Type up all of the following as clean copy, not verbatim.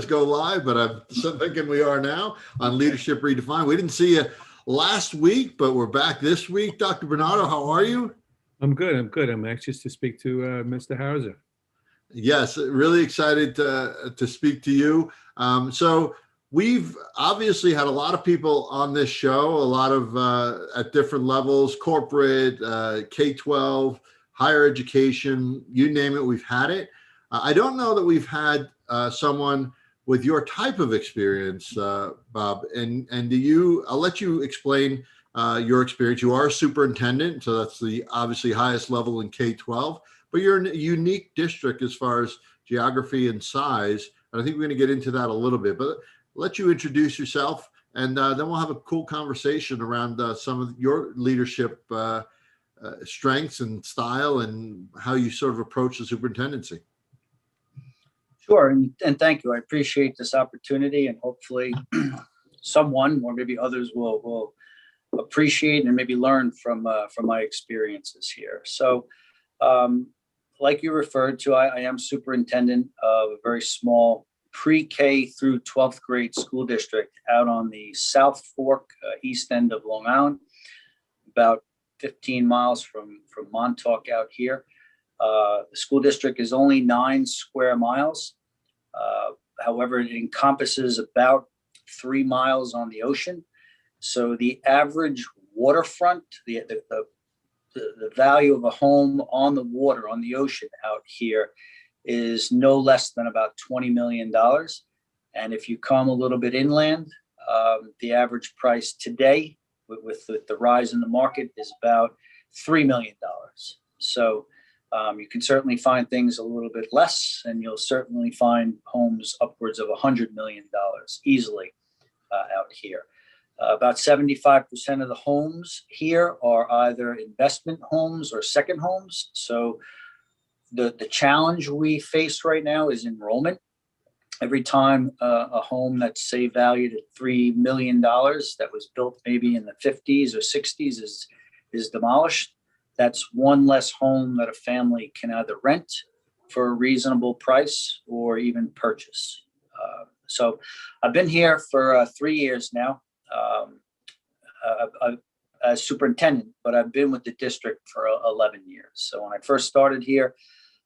go live, but I'm thinking we are now on Leadership Redefined. We didn't see you last week, but we're back this week. Dr. Bernardo, how are you? I'm good. I'm anxious to speak to Mr. Hauser. Yes, really excited to speak to you. So we've obviously had a lot of people on this show, a lot of at different levels, corporate, K-12, higher education, you name it, we've had it. I don't know that we've had someone with your type of experience, Bob. And I'll let you explain your experience. You are a superintendent, so that's the obviously highest level in K-12, but you're in a unique district as far as geography and size. And I think we're going to get into that a little bit, but let you introduce yourself, and then we'll have a cool conversation around some of your leadership strengths and style and how you sort of approach the superintendency. Sure, and thank you. I appreciate this opportunity, and hopefully someone or maybe others will appreciate and maybe learn from my experiences here. So, like you referred to, I am superintendent of a very small pre-K through 12th grade school district out on the South Fork, east end of Long Island, about 15 miles from Montauk out here. The school district is only 9 square miles. However, it encompasses about 3 miles on the ocean. So the average waterfront, the value of a home on the water, on the ocean out here is no less than about $20 million. And if you come a little bit inland, the average price today with the rise in the market is about $3 million. So you can certainly find things a little bit less, and you'll certainly find homes upwards of $100 million easily out here. About 75% of the homes here are either investment homes or second homes. So the challenge we face right now is enrollment. Every time a home that's say valued at $3 million that was built maybe in the 50s or 60s is demolished, that's one less home that a family can either rent for a reasonable price or even purchase. So I've been here for 3 years now as superintendent, but I've been with the district for 11 years. So when I first started here,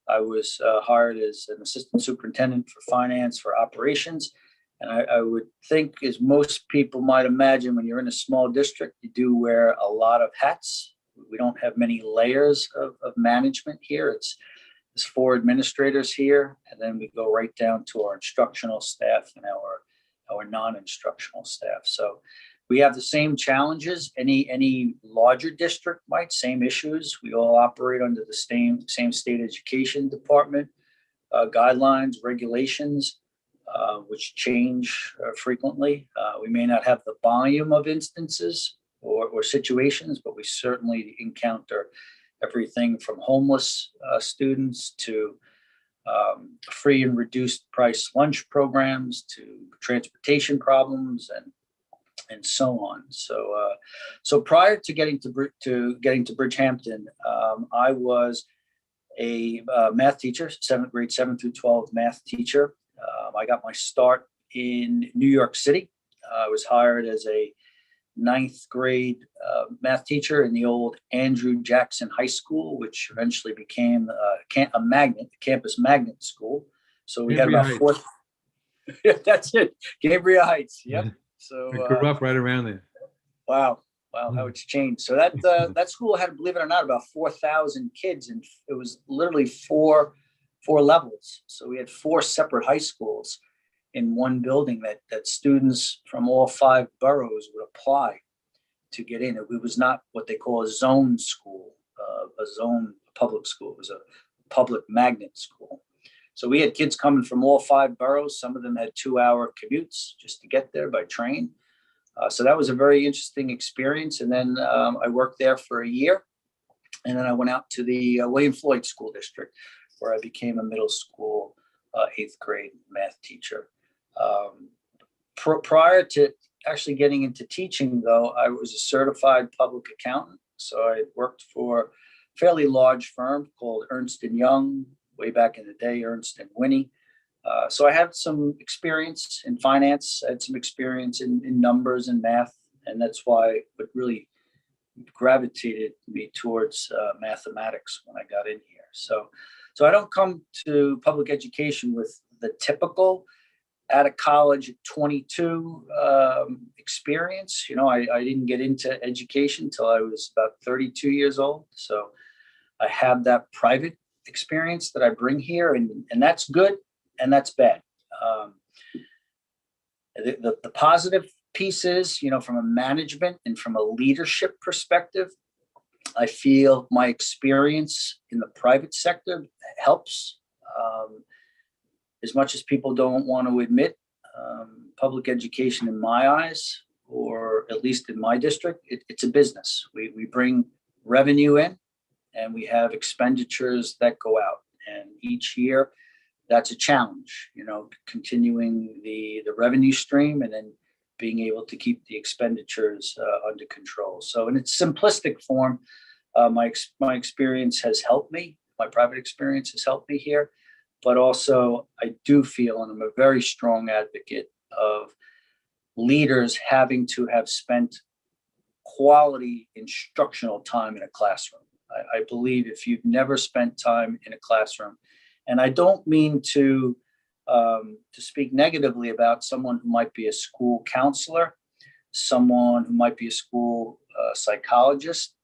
I was hired as an assistant superintendent for finance, for operations. And I would think, as most people might imagine, when you're in a small district, you do wear a lot of hats. We don't have many layers of management here. There's 4 administrators here, and then we go right down to our instructional staff and our non-instructional staff. So we have the same challenges any larger district might, same issues. We all operate under the same state education department guidelines, regulations, which change frequently. We may not have the volume of instances or situations, but we certainly encounter everything from homeless students to free and reduced price lunch programs to transportation problems and so on. So prior to getting to Bridgehampton, I was a math teacher, grade 7 through 12 math teacher. I got my start in New York City. I was hired as a 9th grade math teacher in the old Andrew Jackson High School, which eventually became a campus magnet school. So we Gabriel had about 4. Yeah, that's it. Gabriel Heights. Yep. So I grew up right around there. Wow, how it's changed. So that school had, believe it or not, about 4,000 kids, and it was literally four levels. So we had 4 separate high schools in one building that students from all 5 boroughs would apply to get in. It was not what they call a zone school, a zone public school. It was a public magnet school. So we had kids coming from all 5 boroughs. Some of them had 2-hour commutes just to get there by train. So that was a very interesting experience. And then I worked there for a year. And then I went out to the William Floyd School District, where I became a middle school 8th grade math teacher. Prior to actually getting into teaching, though, I was a certified public accountant. So I worked for a fairly large firm called Ernst & Young, way back in the day, Ernst & Winnie. So I have some experience in finance, I had some experience in numbers and math, and that's why it really gravitated me towards mathematics when I got in here. So I don't come to public education with the typical out of college at 22 experience. You know, I didn't get into education until I was about 32 years old. So I have that private experience that I bring here, and that's good and that's bad. The positive piece is, you know, from a management and from a leadership perspective, I feel my experience in the private sector helps. As much as people don't want to admit, public education in my eyes, or at least in my district, it's a business. We bring revenue in and we have expenditures that go out. And each year, that's a challenge, you know, continuing the revenue stream and then being able to keep the expenditures under control. So in its simplistic form, my experience has helped me. My private experience has helped me here, but also I do feel, and I'm a very strong advocate of leaders having to have spent quality instructional time in a classroom. I believe if you've never spent time in a classroom, and I don't mean to speak negatively about someone who might be a school counselor, someone who might be a school psychologist,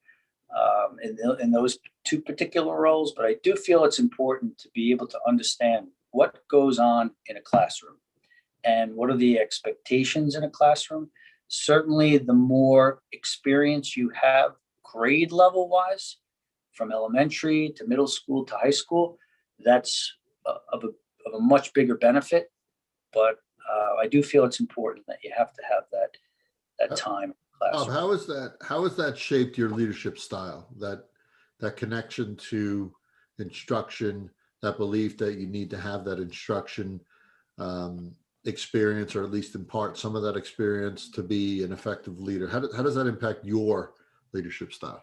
in those two particular roles, but I do feel it's important to be able to understand what goes on in a classroom and what are the expectations in a classroom. Certainly, the more experience you have grade level wise, from elementary to middle school to high school, that's of a much bigger benefit. But I do feel it's important that you have to have that time in the Bob, classroom. how has that shaped your leadership style? That connection to instruction, that belief that you need to have that instruction experience, or at least impart some of that experience to be an effective leader. How does that impact your leadership style?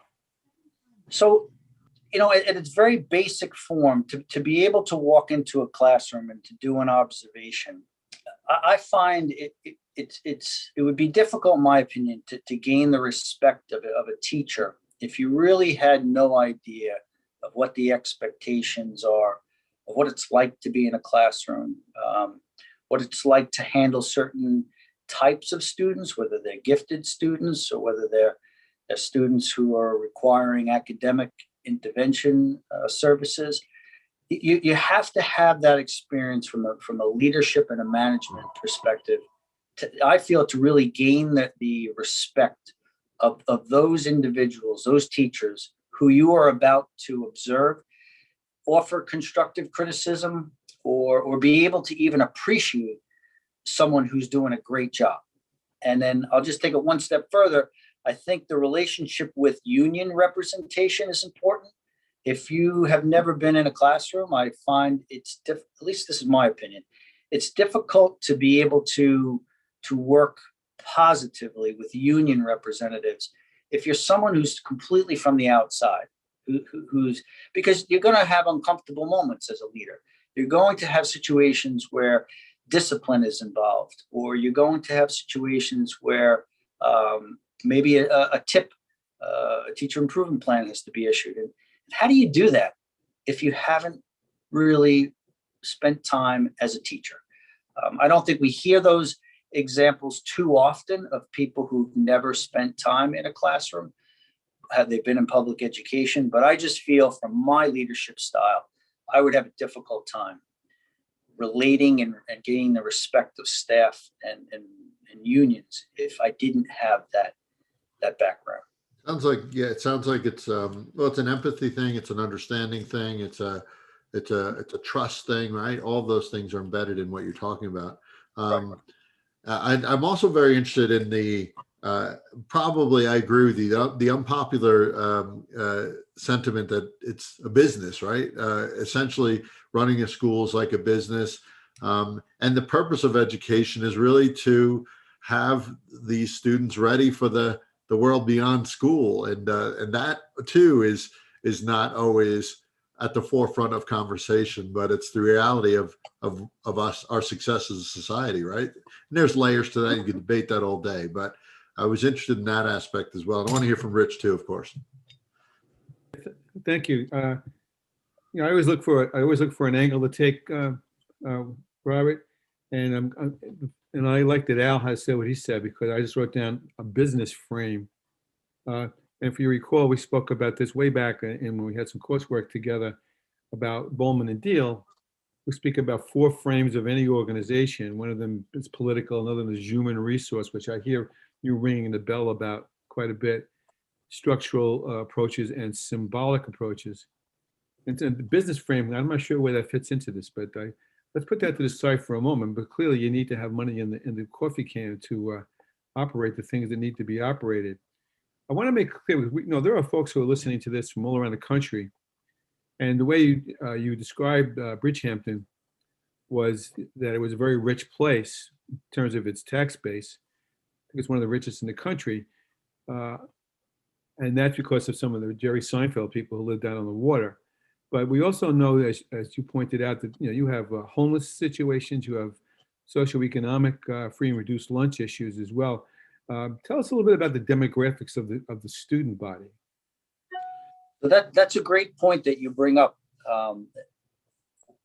So, you know, at its very basic form, to be able to walk into a classroom and to do an observation, I find it would be difficult, in my opinion, to gain the respect of a teacher if you really had no idea of what the expectations are, of what it's like to be in a classroom, what it's like to handle certain types of students, whether they're gifted students or whether they're students who are requiring academic intervention services. You have to have that experience from a leadership and a management perspective, I feel, to really gain the respect of those individuals, those teachers who you are about to observe, offer constructive criticism, or be able to even appreciate someone who's doing a great job. And then I'll just take it one step further. I think the relationship with union representation is important. If you have never been in a classroom, I find it's at least this is my opinion, it's difficult to be able to work positively with union representatives if you're someone who's completely from the outside, who's, because you're going to have uncomfortable moments as a leader. You're going to have situations where discipline is involved, or you're going to have situations where maybe a tip, a teacher improvement plan has to be issued. And how do you do that if you haven't really spent time as a teacher? I don't think we hear those examples too often of people who've never spent time in a classroom. Have they been in public education? But I just feel from my leadership style, I would have a difficult time relating and gaining the respect of staff and unions if I didn't have that background. Sounds like, yeah, it sounds like it's well, it's an empathy thing, it's an understanding thing, it's a trust thing, right? All of those things are embedded in what you're talking about. Right. I'm also very interested in the probably, I agree with you, the unpopular sentiment that it's a business, right? Essentially running a school is like a business. And the purpose of education is really to have these students ready for the world beyond school. And that too is not always at the forefront of conversation, but it's the reality of us, our success as a society, right? And there's layers to that. You could debate that all day, but I was interested in that aspect as well. And I want to hear from Rich too, of course. Thank you. I always look for an angle to take, Robert, and I like that Al has said what he said, because I just wrote down a business frame. And if you recall, we spoke about this way back when we had some coursework together about Bowman and Deal. We speak about 4 frames of any organization. One of them is political, another one is human resource, which I hear you ringing the bell about quite a bit, structural approaches and symbolic approaches. And the business frame, I'm not sure where that fits into this, but let's put that to the side for a moment. But clearly you need to have money in the coffee can to operate the things that need to be operated. I want to make clear, there are folks who are listening to this from all around the country. And the way you described Bridgehampton was that it was a very rich place in terms of its tax base. I think it's one of the richest in the country. And that's because of some of the Jerry Seinfeld people who lived down on the water. But we also know, as you pointed out, that you have homeless situations, you have socioeconomic free and reduced lunch issues as well. Tell us a little bit about the demographics of the student body. So that's a great point that you bring up.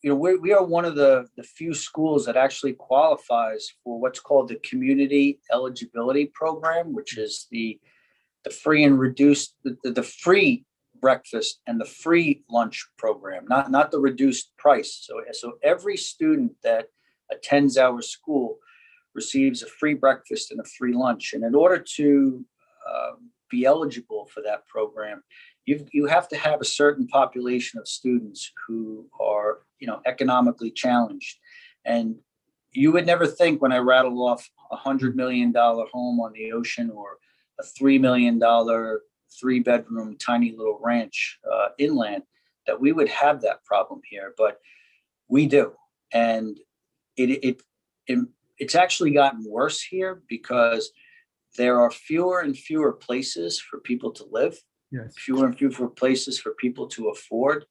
We are one of the few schools that actually qualifies for what's called the Community Eligibility Program, which is the free and reduced, the free breakfast and the free lunch program, not the reduced price. So every student that attends our school receives a free breakfast and a free lunch. And in order to be eligible for that program, you have to have a certain population of students who are, economically challenged. And you would never think, when I rattle off $100 million home on the ocean or a $3 million 3-bedroom tiny little ranch inland, that we would have that problem here, but we do. And it's actually gotten worse here because there are fewer and fewer places for people to live. Yes. Fewer and fewer places for people to afford.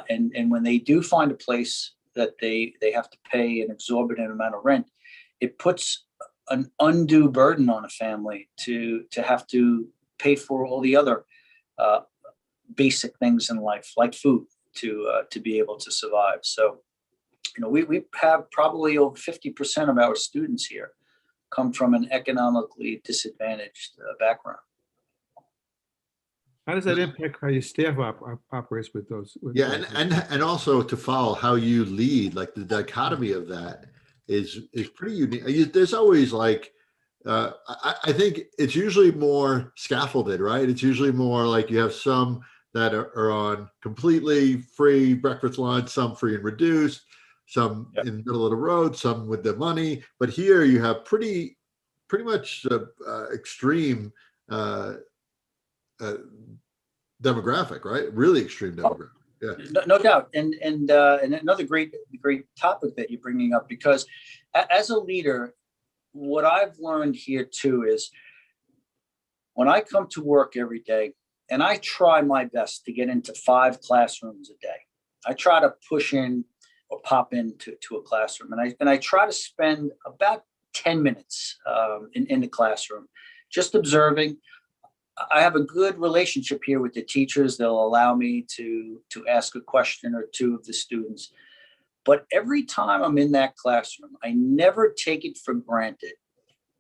And when they do find a place that they have to pay an exorbitant amount of rent, it puts an undue burden on a family to have to pay for all the other basic things in life, like food, to be able to survive. So, we have probably over 50% of our students here come from an economically disadvantaged background. How does that impact how your staff operates with those? Yeah, and also to follow how you lead, like the dichotomy of that is pretty unique. There's always like, I think it's usually more scaffolded, right? It's usually more like you have some that are on completely free breakfast, lunch, some free and reduced, some in the middle of the road, some with the money. But here you have pretty much extreme demographic, right? Really extreme demographic. Yeah, no doubt. And another great topic that you're bringing up, because as a leader, what I've learned here too is when I come to work every day, and I try my best to get into 5 classrooms a day. I try to push in or pop into a classroom, and I try to spend about 10 minutes in the classroom, just observing. I have a good relationship here with the teachers. They'll allow me to ask a question or two of the students. But every time I'm in that classroom, I never take it for granted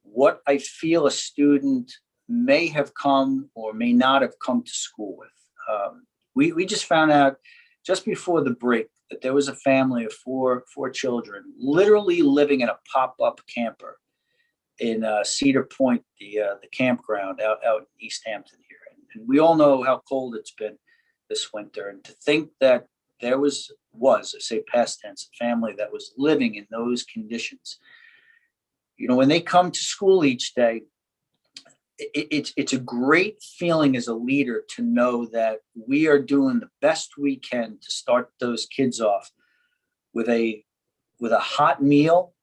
what I feel a student may have come or may not have come to school with. We just found out just before the break that there was a family of four children literally living in a pop-up camper in Cedar Point, the campground out in East Hampton here. And we all know how cold it's been this winter. And to think that there was, I say past tense, a family that was living in those conditions. When they come to school each day, it's a great feeling as a leader to know that we are doing the best we can to start those kids off with a hot meal,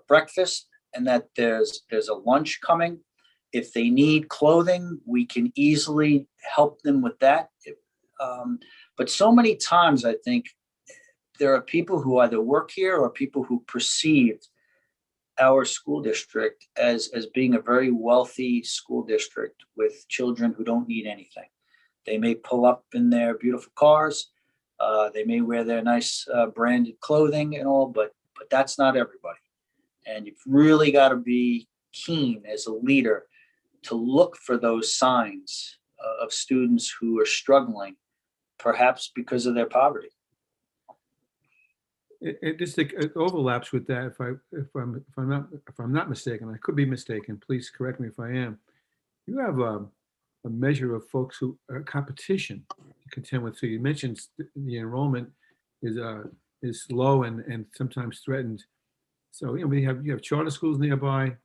breakfast, and that there's a lunch coming. If they need clothing, we can easily help them with that. But so many times, I think there are people who either work here or people who perceive our school district as being a very wealthy school district with children who don't need anything. They may pull up in their beautiful cars. They may wear their nice branded clothing and all, but that's not everybody. And you've really got to be keen as a leader to look for those signs of students who are struggling, perhaps because of their poverty. It overlaps with that. If I'm not mistaken, I could be mistaken. Please correct me if I am. You have a measure of folks who are competition to contend with. So you mentioned the enrollment is low and sometimes threatened. So you know, you have charter schools nearby,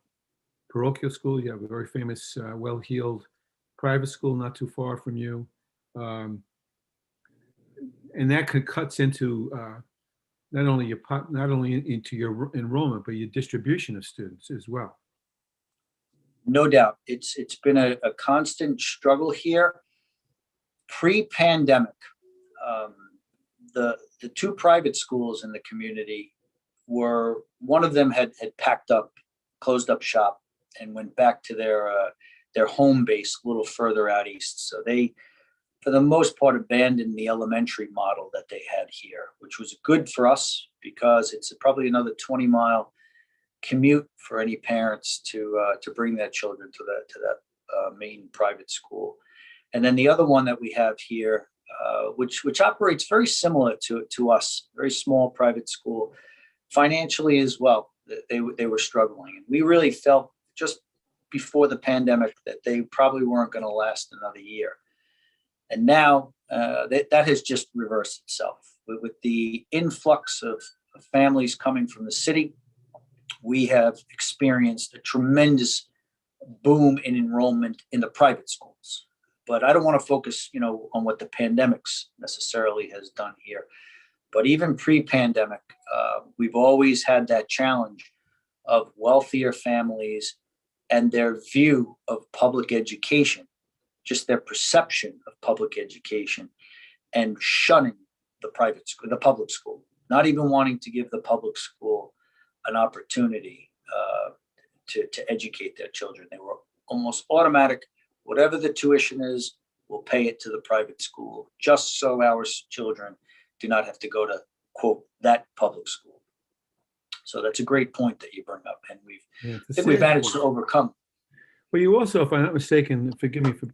parochial school. You have a very famous, well-heeled private school not too far from you, and that cuts into not only into your enrollment, but your distribution of students as well. No doubt, it's been a constant struggle here. Pre-pandemic, the two private schools in the community were, one of them had packed up, closed up shop, and went back to their home base a little further out east. So they, for the most part, abandoned the elementary model that they had here, which was good for us because it's probably another 20-mile commute for any parents to bring their children to that main private school. And then the other one that we have here, which operates very similar to us, very small private school, financially as well. They were struggling, and we really felt just before the pandemic that they probably weren't going to last another year. And now that has just reversed itself with the influx of families coming from the city. We have experienced a tremendous boom in enrollment in the private schools. But I don't want to focus, on what the pandemics necessarily has done here. But even pre-pandemic, we've always had that challenge of wealthier families and their view of public education, just their perception of public education, and shunning the private school, the public school, not even wanting to give the public school an opportunity to educate their children. They were almost automatic. Whatever the tuition is, we'll pay it to the private school, just so our children do not have to go to, quote, that public school. So that's a great point that you bring up, and we've managed to overcome. Well, you also, if I'm not mistaken, forgive me for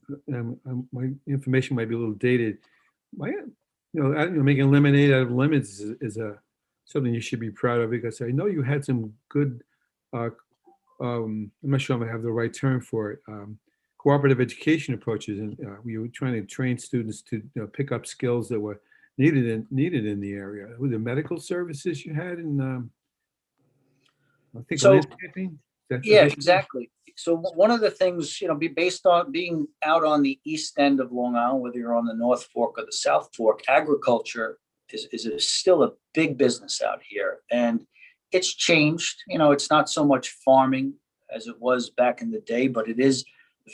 my information might be a little dated. Making lemonade out of lemons is something you should be proud of, because I know you had some good. I'm not sure I'm gonna have the right term for it. Cooperative education approaches, and we were trying to train students to pick up skills that were needed in the area. Were the medical services you had in? I think So, landscaping. Yeah, exactly. So one of the things, based on being out on the east end of Long Island, whether you're on the North Fork or the South Fork, agriculture is still a big business out here. And it's changed. It's not so much farming as it was back in the day, but it is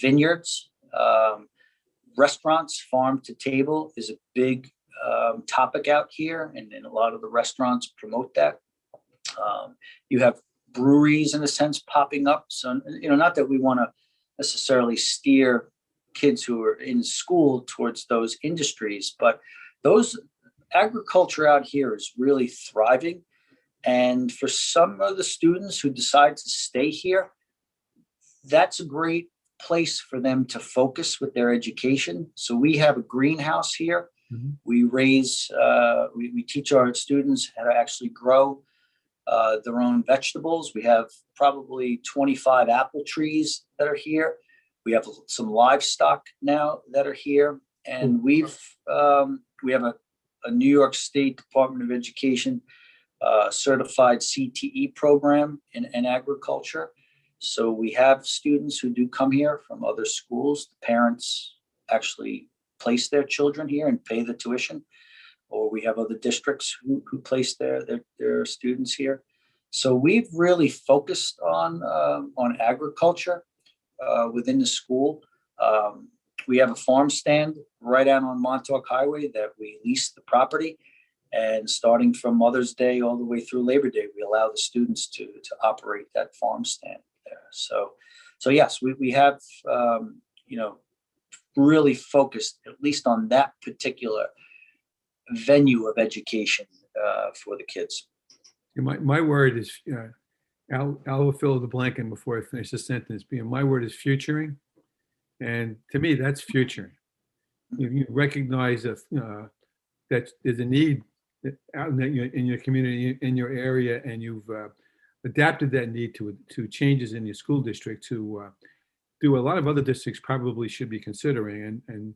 vineyards, restaurants. Farm to table is a big topic out here, and a lot of the restaurants promote that. You have breweries, in a sense, popping up. So, not that we want to necessarily steer kids who are in school towards those industries, but those agriculture out here is really thriving. And for some of the students who decide to stay here, that's a great place for them to focus with their education. So we have a greenhouse here. Mm-hmm. We we teach our students how to actually grow their own vegetables. We have probably 25 apple trees that are here. We have some livestock now that are here, and we have a New York State Department of Education certified CTE program in agriculture. So we have students who do come here from other schools. The parents actually place their children here and pay the tuition, or we have other districts who place their students here. So we've really focused on agriculture within the school. we have a farm stand right out on Montauk Highway that we lease the property. And starting from Mother's Day all the way through Labor Day, we allow the students to operate that farm stand there. So yes, we have, really focused at least on that particular venue of education for the kids. My word is, Al will fill the blank in before I finish the sentence. My word is futuring. And to me, that's futuring. You recognize that there's a need out in your community, in your area, and you've adapted that need to changes in your school district to do a lot of other districts probably should be considering, and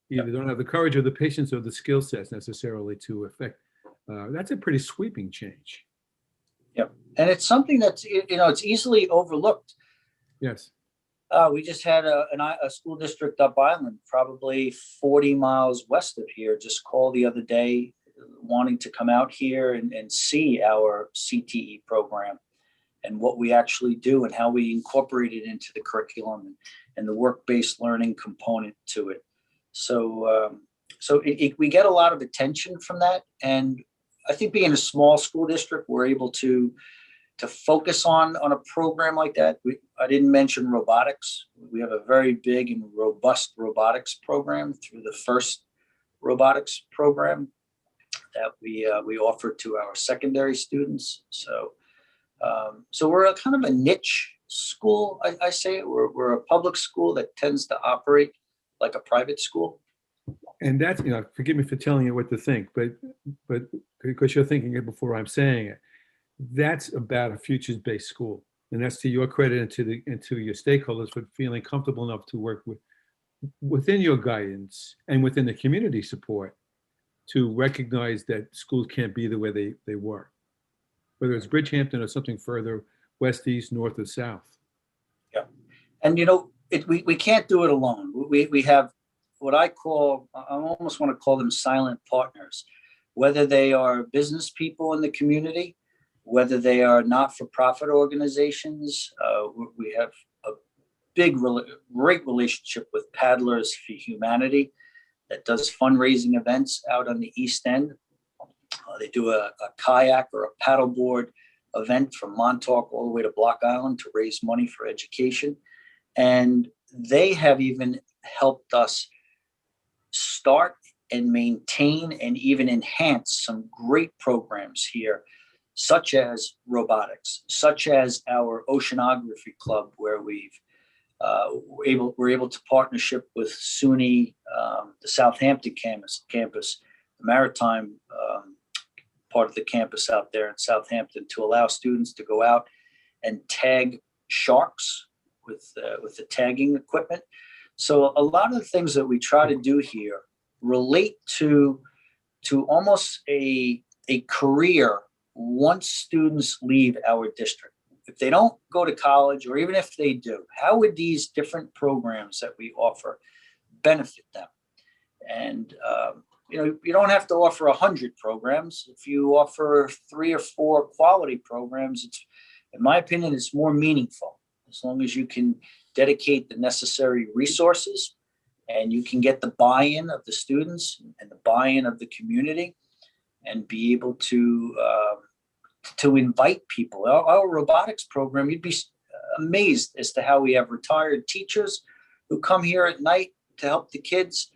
either don't have the courage or the patience or the skill sets necessarily to affect. That's a pretty sweeping change. Yep. And it's something that's, it's easily overlooked. Yes. We just had a school district up island, probably 40 miles west of here, just called the other day wanting to come out here and see our CTE program and what we actually do and how we incorporate it into the curriculum and the work-based learning component to it. So we get a lot of attention from that. And I think being a small school district, we're able to focus on a program like that. I didn't mention robotics. We have a very big and robust robotics program through the FIRST robotics program that we offer to our secondary students. So we're a kind of a niche school, I say. We're a public school that tends to operate like a private school. And that's, forgive me for telling you what to think, but because you're thinking it before I'm saying it, that's about a futures-based school. And that's to your credit and to your stakeholders for feeling comfortable enough to work within your guidance and within the community support to recognize that schools can't be the way they were, whether it's Bridgehampton or something further west, east, north, or south. Yeah. And, we can't do it alone. We have what I almost want to call them silent partners, whether they are business people in the community, whether they are not-for-profit organizations. We have a great relationship with Paddlers for Humanity that does fundraising events out on the East End. They do a kayak or a paddleboard event from Montauk all the way to Block Island to raise money for education. And they have even helped us start and maintain and even enhance some great programs here, such as robotics, such as our oceanography club, where we're able to partnership with SUNY, the Southampton campus, the maritime part of the campus out there in Southampton, to allow students to go out and tag sharks with the tagging equipment. So a lot of the things that we try to do here relate to almost a career once students leave our district. If they don't go to college, or even if they do, how would these different programs that we offer benefit them? And, you don't have to offer 100 programs. If you offer 3 or 4 quality programs, in my opinion, it's more meaningful, as long as you can dedicate the necessary resources and you can get the buy-in of the students and the buy-in of the community and be able to invite people. Our robotics program, you'd be amazed as to how we have retired teachers who come here at night to help the kids.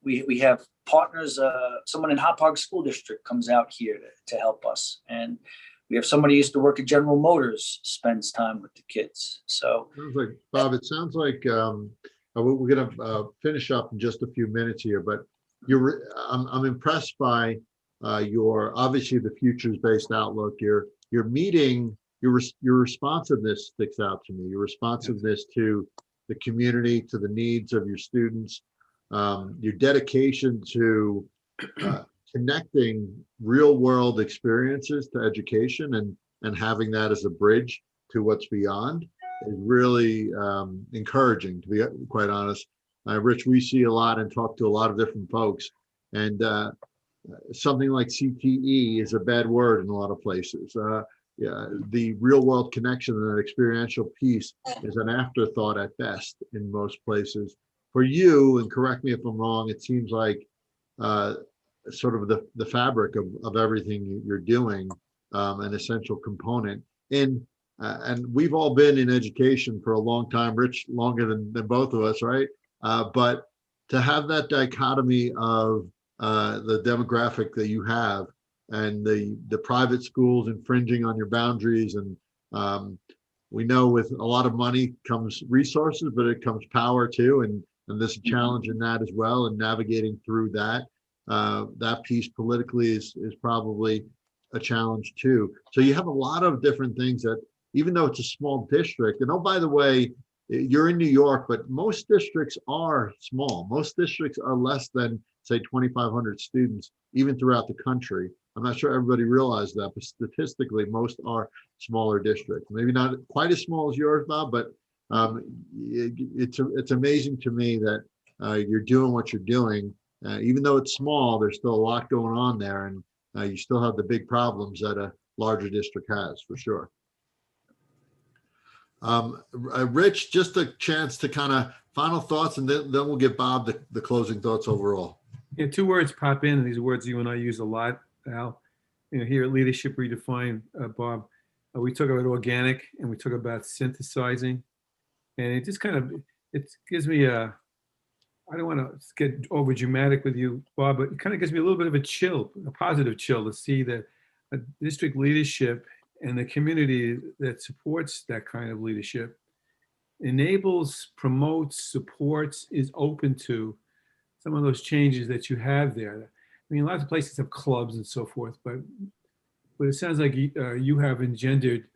We have partners, someone in Hauppauge School District comes out here to help us. And we have somebody who used to work at General Motors spends time with the kids. So sounds like, Bob, it sounds like we're going to finish up in just a few minutes here, but I'm impressed by your, obviously, the futures-based outlook. Your meeting, your responsiveness sticks out to me. Your responsiveness to the community, to the needs of your students, your dedication to connecting real-world experiences to education and having that as a bridge to what's beyond is really encouraging, to be quite honest. Rich, we see a lot and talk to a lot of different folks, and something like CTE is a bad word in a lot of places. The real world connection and that experiential piece is an afterthought at best in most places. for you, and correct me if I'm wrong, it seems like sort of the fabric of everything you're doing, an essential component. And we've all been in education for a long time, Rich, longer than both of us, right? But to have that dichotomy of the demographic that you have and the private schools infringing on your boundaries, and we know with a lot of money comes resources, but it comes power too, and there's a challenge in that as well, and navigating through that. That piece politically is probably a challenge too. So you have a lot of different things that, even though it's a small district, and oh, by the way, you're in New York, but most districts are small. Most districts are less than, say, 2,500 students, even throughout the country. I'm not sure everybody realizes that, but statistically, most are smaller districts. Maybe not quite as small as yours, Bob, but it's amazing to me that you're doing what you're doing. Even though it's small, there's still a lot going on there, and you still have the big problems that a larger district has, for sure. Rich, just a chance to kind of final thoughts, and then we'll give Bob the closing thoughts overall. Yeah, two words pop in, and these words you and I use a lot, Al. Here at Leadership Redefined, Bob, we talk about organic and we talk about synthesizing, and it just kind of, it gives me a, I don't want to get over dramatic with you, Bob, but it kind of gives me a little bit of a chill, a positive chill, to see that a district leadership and the community that supports that kind of leadership enables, promotes, supports, is open to some of those changes that you have there. I mean, lots of places have clubs and so forth, but it sounds like you have engendered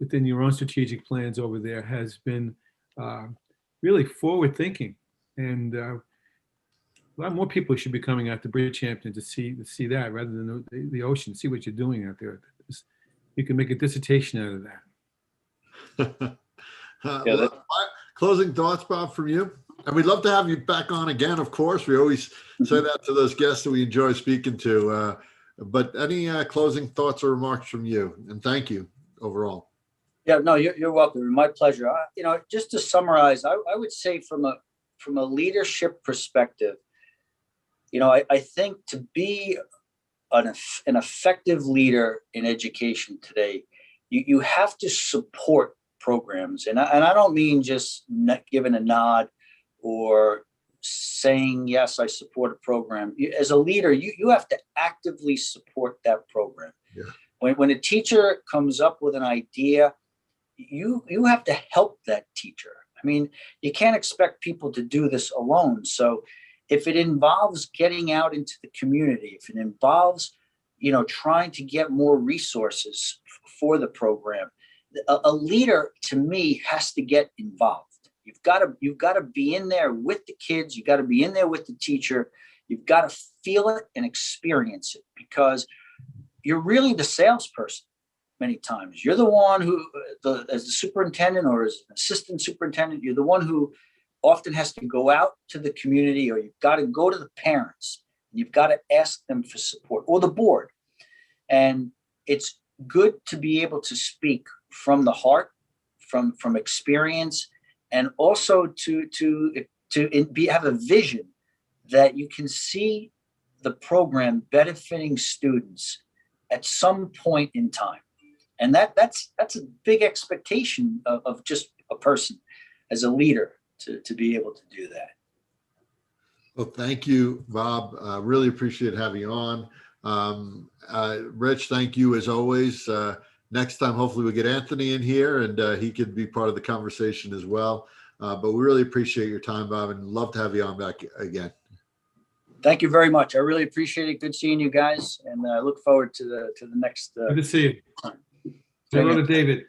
within your own strategic plans over there has been really forward thinking. And a lot more people should be coming out to Bridgehampton to see that, rather than the ocean. See what you're doing out there. You can make a dissertation out of that. Well, closing thoughts, Bob, from you? And we'd love to have you back on again, of course. We always say that to those guests that we enjoy speaking to. But any closing thoughts or remarks from you? And thank you overall. Yeah, no, you're welcome. My pleasure. Just to summarize, I would say from a leadership perspective, I think to be an effective leader in education today, you have to support programs. And I don't mean just giving a nod or saying, yes, I support a program. As a leader, you have to actively support that program. Yeah. When a teacher comes up with an idea, you have to help that teacher. I mean, you can't expect people to do this alone. So if it involves getting out into the community, if it involves, trying to get more resources for the program, a leader, to me, has to get involved. You've got to be in there with the kids. You got to be in there with the teacher. You've got to feel it and experience it, because you're really the salesperson. Many times you're the one who, as the superintendent or as an assistant superintendent, you're the one who often has to go out to the community, or you've got to go to the parents. You've got to ask them for support, or the board. And it's good to be able to speak from the heart, from experience, and also to have a vision that you can see the program benefiting students at some point in time. And that's a big expectation of just a person as a leader to be able to do that. Well, thank you, Bob. Really appreciate having you on. Rich, thank you as always. Next time, hopefully we get Anthony in here and he could be part of the conversation as well. But we really appreciate your time, Bob, and love to have you on back again. Thank you very much. I really appreciate it. Good seeing you guys, and I look forward to the next. Good to see you. Hello to David.